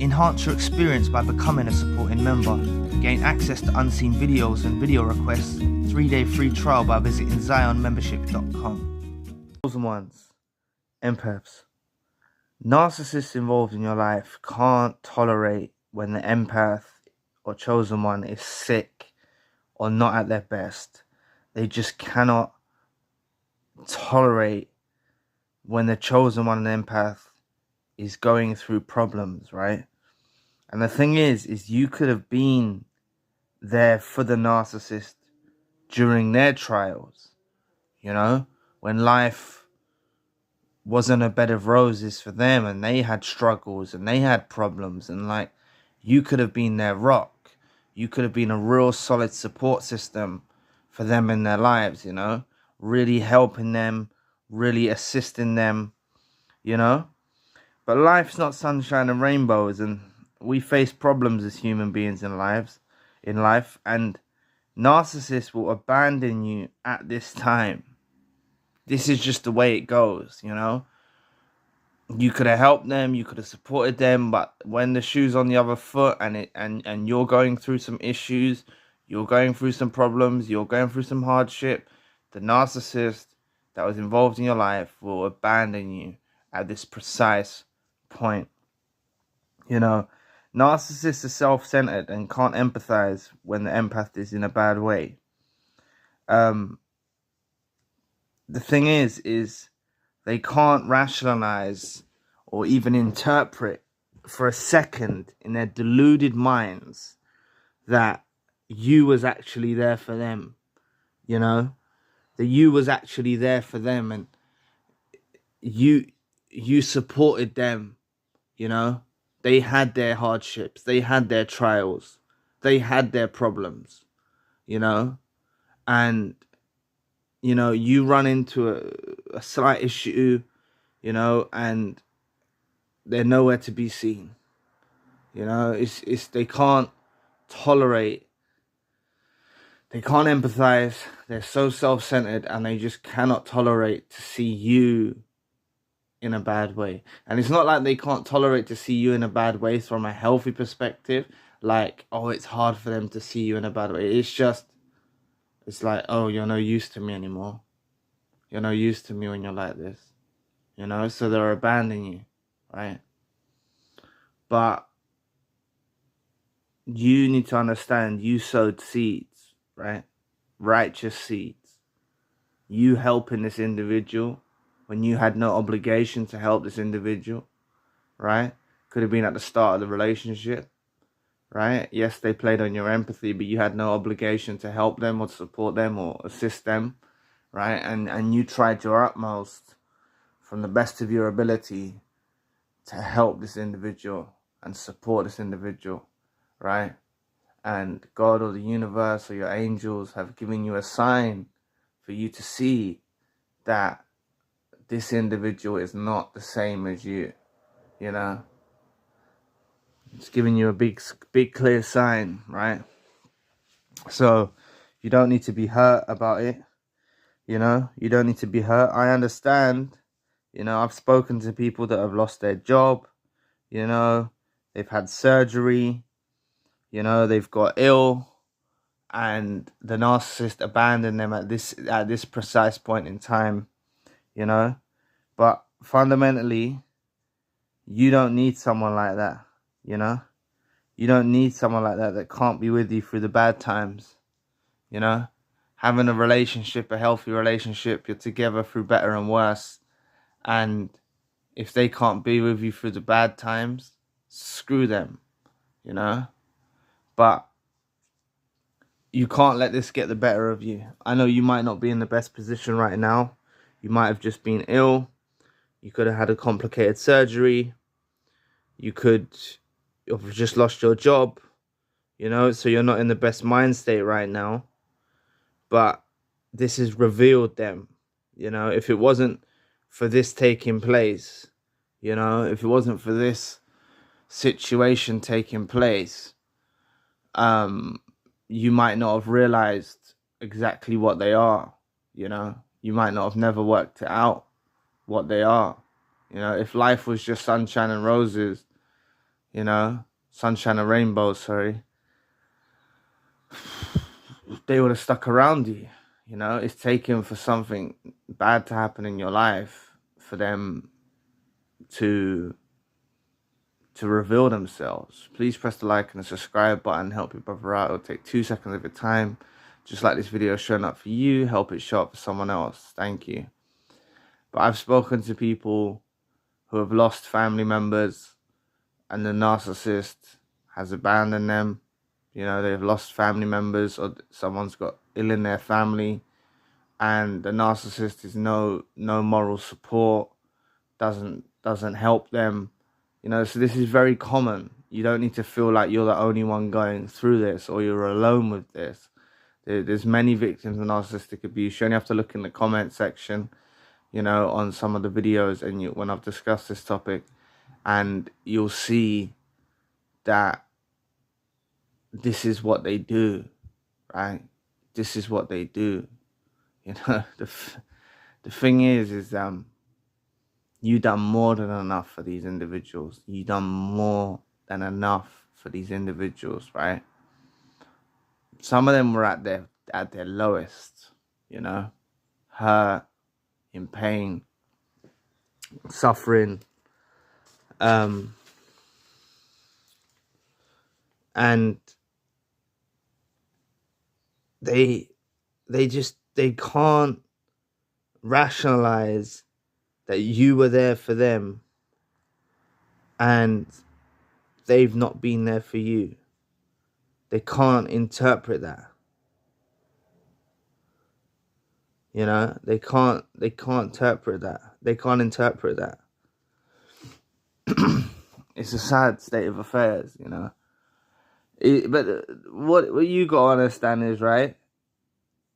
Enhance your experience by becoming a supporting member. Gain access to unseen videos and video requests. 3-day free trial by visiting zionmembership.com. Chosen ones, empaths. Narcissists involved in your life can't tolerate when the empath or chosen one is sick or not at their best. They just cannot tolerate when the chosen one, an empath, is going through problems, right? And the thing is you could have been there for the narcissist during their trials, you know, when life wasn't a bed of roses for them and they had struggles and they had problems, and like, you could have been their rock. You could have been a real solid support system for them in their lives, you know, really helping them, really assisting them, you know. But life's not sunshine and rainbows, and we face problems as human beings in life, and narcissists will abandon you at this time. This is just the way it goes, you know. You could have helped them, you could have supported them, but when the shoe's on the other foot and you're going through some issues, you're going through some problems, you're going through some hardship, the narcissist that was involved in your life will abandon you at this precise point. You know, narcissists are self-centered and can't empathize when the empath is in a bad way. The thing is they can't rationalize or even interpret for a second in their deluded minds that you was actually there for them, you know, that you was actually there for them and you supported them, you know. They had their hardships, they had their trials, they had their problems, you know, and, you know, you run into a slight issue, you know, and they're nowhere to be seen, you know. It's they can't tolerate, they can't empathize, they're so self-centered, and they just cannot tolerate to see you in a bad way. And it's not like they can't tolerate to see you in a bad way from a healthy perspective, like, oh, it's hard for them to see you in a bad way. It's just, it's like, oh, you're no use to me anymore, you're no use to me when you're like this, you know. So they're abandoning you, right? But you need to understand, you sowed seeds, right? Righteous seeds. You helping this individual when you had no obligation to help this individual, right? Could have been at the start of the relationship, right? Yes, they played on your empathy, but you had no obligation to help them or support them or assist them, right? And you tried your utmost from the best of your ability to help this individual and support this individual, right? And God or the universe or your angels have given you a sign for you to see that this individual is not the same as you, you know. It's giving you a big clear sign, right? So you don't need to be hurt about it, you know. You don't need to be hurt. I understand, you know. I've spoken to people that have lost their job, you know. They've had surgery, you know. They've got ill, and the narcissist abandoned them at this precise point in time, you know. But fundamentally, you don't need someone like that, you know. You don't need someone like that can't be with you through the bad times, you know. Having a relationship, a healthy relationship, you're together through better and worse. And if they can't be with you through the bad times, screw them, you know. But you can't let this get the better of you. I know you might not be in the best position right now. You might have just been ill. You could have had a complicated surgery. You could have just lost your job, you know, so you're not in the best mind state right now. But this has revealed them, you know. If it wasn't for this taking place, you know, if it wasn't for this situation taking place, you might not have realized exactly what they are, you know. You might not have never worked it out what they are, you know. If life was just sunshine and roses, you know, sunshine and rainbows, sorry, they would have stuck around you. You know, it's taken for something bad to happen in your life for them to reveal themselves. Please press the like and the subscribe button. Help your brother out. It'll take 2 seconds of your time. Just like this video showing up for you, help it show up for someone else. Thank you. But I've spoken to people who have lost family members and the narcissist has abandoned them. You know, they've lost family members or someone's got ill in their family and the narcissist is no moral support, doesn't help them. You know, so this is very common. You don't need to feel like you're the only one going through this or you're alone with this. There's many victims of narcissistic abuse. You only have to look in the comment section, you know, on some of the videos and when I've discussed this topic, and you'll see that this is what they do, right? This is what they do. You know, the thing is you done more than enough for these individuals. You done more than enough for these individuals, right? Some of them were at their lowest, you know, hurt, in pain, suffering, and they can't rationalize that you were there for them and they've not been there for you. They can't interpret that. You know, they can't interpret that. They can't interpret that. It's a sad state of affairs, you know. But what you got to understand is, right,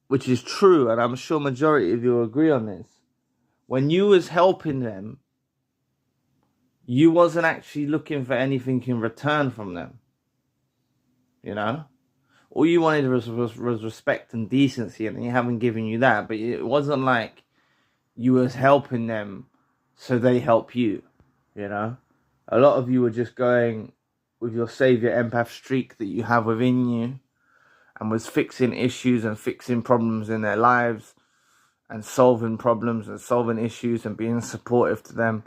which is true, and I'm sure majority of you will agree on this, when you was helping them, you wasn't actually looking for anything in return from them. You know? All you wanted was respect and decency, and they haven't given you that. But it wasn't like you was helping them so they help you, you know? A lot of you were just going with your savior empath streak that you have within you and was fixing issues and fixing problems in their lives and solving problems and solving issues and being supportive to them.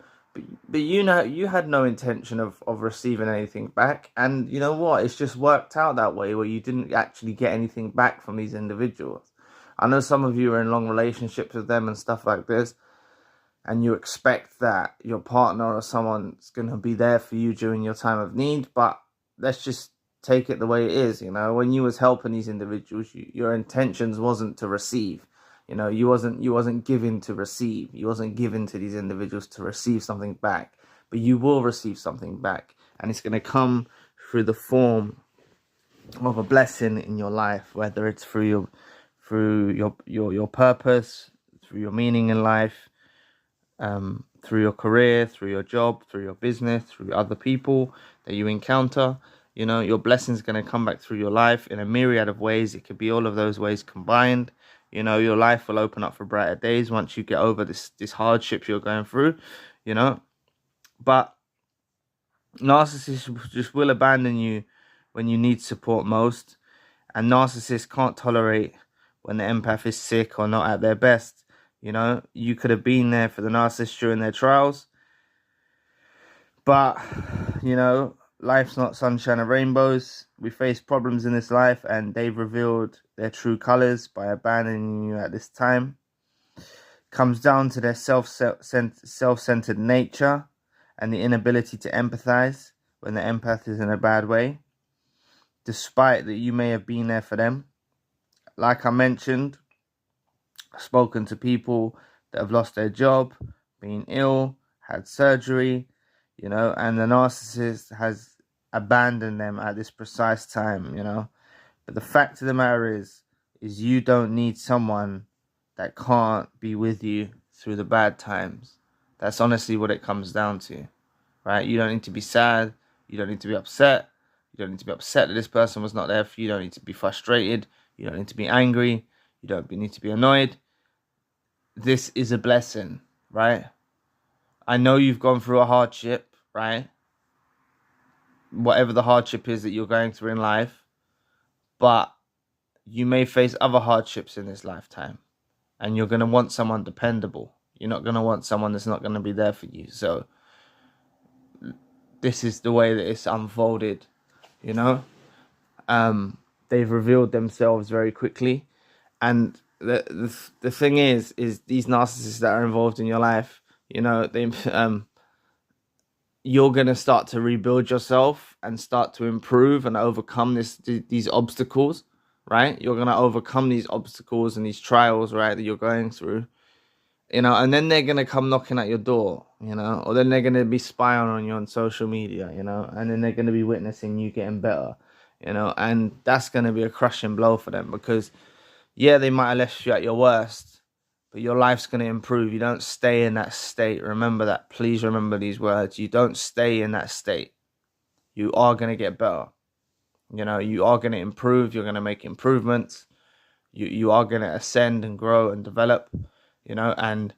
But you know, you had no intention of receiving anything back. And you know what? It's just worked out that way where you didn't actually get anything back from these individuals. I know some of you are in long relationships with them and stuff like this, and you expect that your partner or someone's going to be there for you during your time of need. But let's just take it the way it is. You know, when you was helping these individuals, your intentions wasn't to receive. You know, you wasn't giving to receive. You wasn't giving to these individuals to receive something back. But you will receive something back. And it's going to come through the form of a blessing in your life, whether it's through your purpose, through your meaning in life, through your career, through your job, through your business, through other people that you encounter. You know, your blessing's going to come back through your life in a myriad of ways. It could be all of those ways combined. You know, your life will open up for brighter days once you get over this hardship you're going through, you know. But narcissists just will abandon you when you need support most. And narcissists can't tolerate when the empath is sick or not at their best. You know, you could have been there for the narcissist during their trials. But, you know, life's not sunshine and rainbows. We face problems in this life, and they've revealed their true colors by abandoning you at this time. Comes down to their self-centered nature and the inability to empathize when the empath is in a bad way, despite that you may have been there for them. Like I mentioned, I've spoken to people that have lost their job, been ill, had surgery, you know, and the narcissist has abandoned them at this precise time, you know. But the fact of the matter is you don't need someone that can't be with you through the bad times. That's honestly what it comes down to, right? You don't need to be sad. You don't need to be upset. You don't need to be upset that this person was not there for you. You don't need to be frustrated. You don't need to be angry. You don't need to be annoyed. This is a blessing, right? I know you've gone through a hardship, right? whatever the hardship is that you're going through in life, but you may face other hardships in this lifetime, and you're going to want someone dependable. You're not going to want someone that's not going to be there for you. So this is the way that it's unfolded, you know. They've revealed themselves very quickly, and the thing is these narcissists that are involved in your life, you know, you're gonna start to rebuild yourself and start to improve and overcome these obstacles, right? You're gonna overcome these obstacles and these trials, right, that you're going through, you know, and then they're gonna come knocking at your door, you know, or then they're gonna be spying on you on social media, you know, and then they're gonna be witnessing you getting better, you know, and that's gonna be a crushing blow for them, because yeah, they might have left you at your worst, but your life's going to improve. You don't stay in that state. Remember that. Please remember these words. You don't stay in that state. You are going to get better. You know, you are going to improve. You're going to make improvements. You are going to ascend and grow and develop, you know, and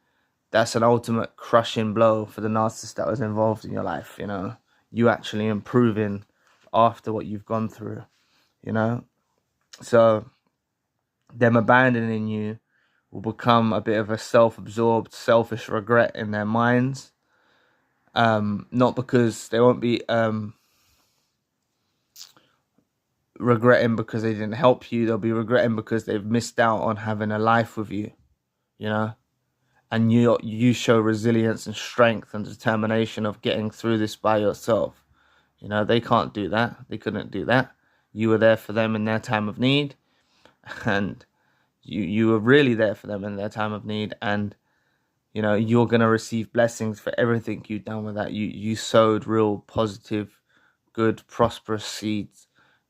that's an ultimate crushing blow for the narcissist that was involved in your life, you know. You actually improving after what you've gone through, you know. So them abandoning you will become a bit of a self-absorbed, selfish regret in their minds. Not because they won't be regretting because they didn't help you. They'll be regretting because they've missed out on having a life with you, you know. And you show resilience and strength and determination of getting through this by yourself. You know, they can't do that. They couldn't do that. You were there for them in their time of need, and you were really there for them in their time of need, and you know, you're going to receive blessings for everything you've done with that. You sowed real positive, good, prosperous seeds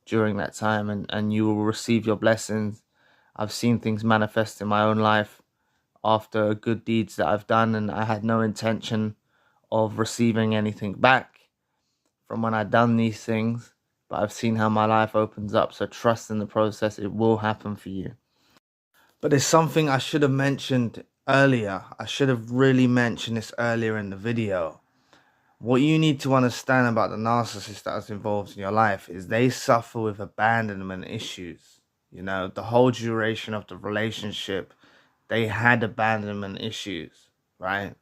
during that time, and you will receive your blessings. I've seen things manifest in my own life after good deeds that I've done, and I had no intention of receiving anything back from when I'd done these things, but I've seen how my life opens up. So trust in the process. It will happen for you. But there's something I should have mentioned earlier. I should have really mentioned this earlier in the video. What you need to understand about the narcissist that is involved in your life is they suffer with abandonment issues. You know, the whole duration of the relationship, they had abandonment issues, right?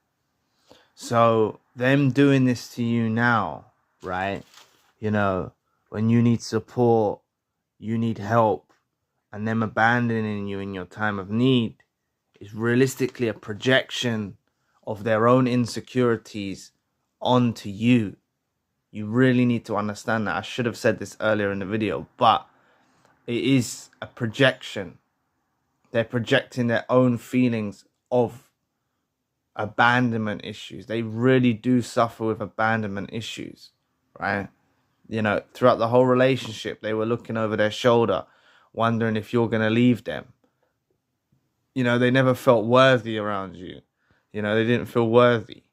So them doing this to you now, right? You know, when you need support, you need help, and them abandoning you in your time of need is realistically a projection of their own insecurities onto you. You really need to understand that. I should have said this earlier in the video, but it is a projection. They're projecting their own feelings of abandonment issues. They really do suffer with abandonment issues, right? You know, throughout the whole relationship, they were looking over their shoulder, wondering if you're going to leave them. You know, they never felt worthy around you. You know, they didn't feel worthy.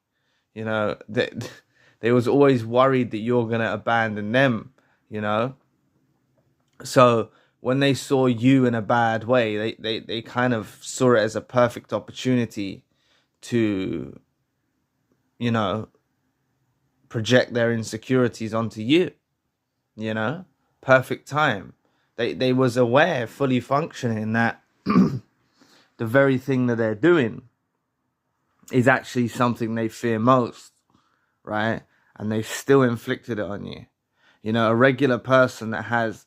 You know, they was always worried that you're going to abandon them, you know. So when they saw you in a bad way, they kind of saw it as a perfect opportunity to, you know, project their insecurities onto you, you know. Perfect time. They was aware, fully functioning, that the very thing that they're doing is actually something they fear most, right? And they've still inflicted it on you. You know, a regular person that has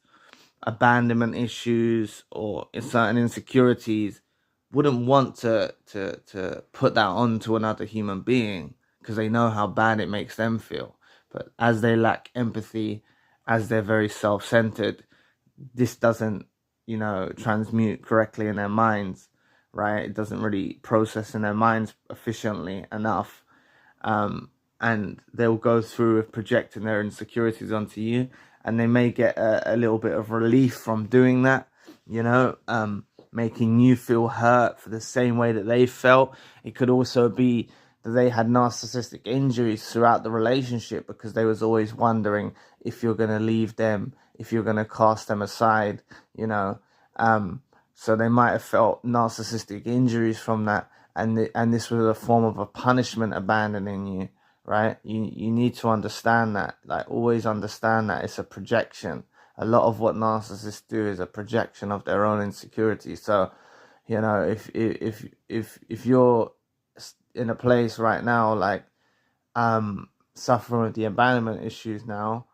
abandonment issues or certain insecurities wouldn't want to put that onto another human being, because they know how bad it makes them feel. But as they lack empathy, as they're very self-centered, this doesn't, you know, transmute correctly in their minds, right? It doesn't really process in their minds efficiently enough. And they'll go through with projecting their insecurities onto you, and they may get a little bit of relief from doing that, you know, making you feel hurt for the same way that they felt. It could also be that they had narcissistic injuries throughout the relationship, because they was always wondering if you're going to leave them, if you're going to cast them aside, you know. So they might have felt narcissistic injuries from that, and this was a form of a punishment, abandoning you, right? You need to understand that, like, always understand that it's a projection. A lot of what narcissists do is a projection of their own insecurities. So, you know, if you're in a place right now, like, suffering with the abandonment issues now,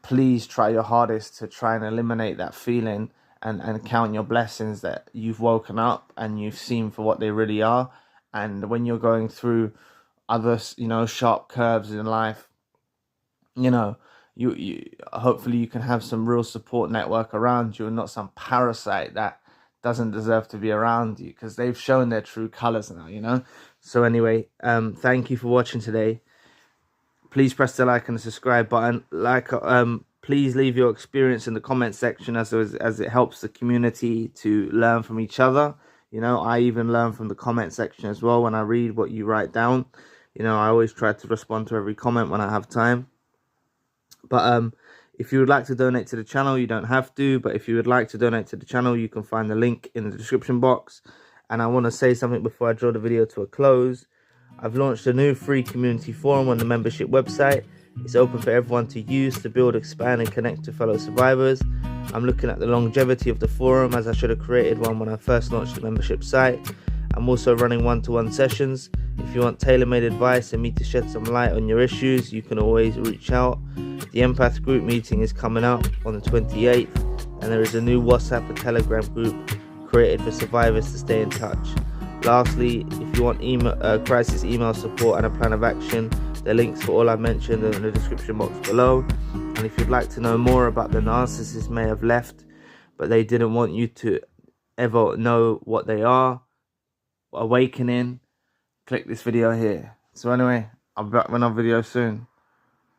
please try your hardest to try and eliminate that feeling, and count your blessings that you've woken up and you've seen for what they really are. And when you're going through other, you know, sharp curves in life, you know, you hopefully you can have some real support network around you, and not some parasite that doesn't deserve to be around you, because they've shown their true colors now, you know. So anyway, thank you for watching today. Please press the like and the subscribe button. Please leave your experience in the comment section, as it helps the community to learn from each other. You know, I even learn from the comment section as well when I read what you write down. You know, I always try to respond to every comment when I have time. But if you would like to donate to the channel, you don't have to. But if you would like to donate to the channel, you can find the link in the description box. And I want to say something before I draw the video to a close. I've launched a new free community forum on the membership website. It's open for everyone to use to build, expand and connect to fellow survivors. I'm looking at the longevity of the forum, as I should have created one when I first launched the membership site. I'm also running one-to-one sessions. If you want tailor-made advice and me to shed some light on your issues, you can always reach out. The empath group meeting is coming up on the 28th, and there is a new WhatsApp and Telegram group created for survivors to stay in touch. Lastly, if you want crisis email support and a plan of action, the links for all I mentioned are in the description box below. And if you'd like to know more about the narcissists may have left, but they didn't want you to ever know what they are, awakening, click this video here. So anyway, I'll be back with another video soon.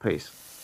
Peace.